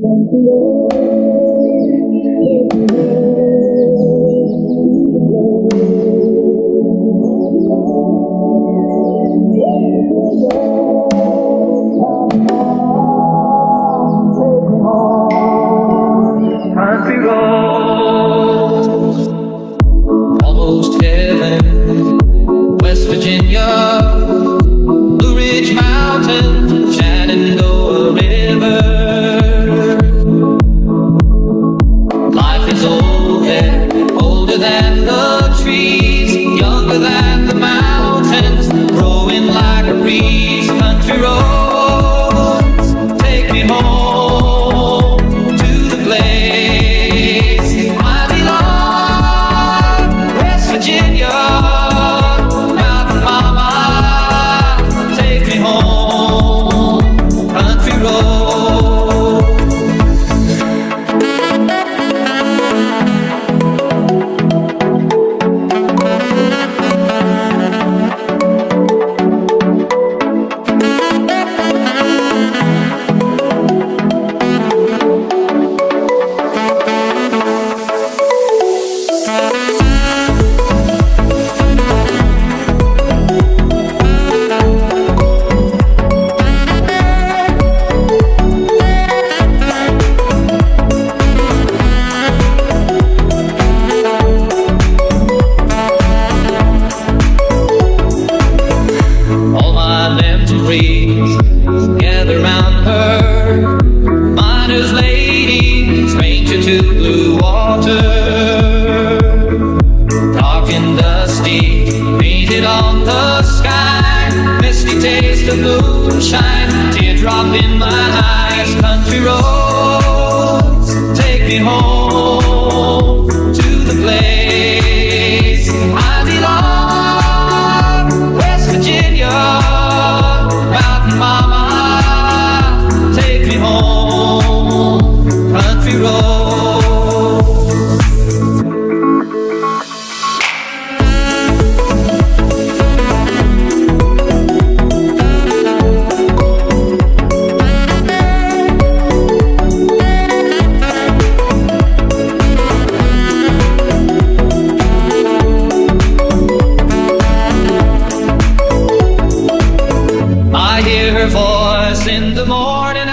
Country roads, almost heaven, West Virginia, Blue Ridge Mountains, Shenandoah River. Life is old there, older than the trees, younger than the mountains, growing like a breeze. Country roads, take me home to the place I belong. West Virginia, Mountain Mama, take me home. Country roads. All my memories gather round her, miner's lady, stranger to blue water. Dark and dusty, painted on the sky, misty taste of moonshine, teardrop in my eyes. Country roads, take me home to the place I belong. West Virginia, Mountain Mama, take me home. Country roads. I hear her voice in the morning.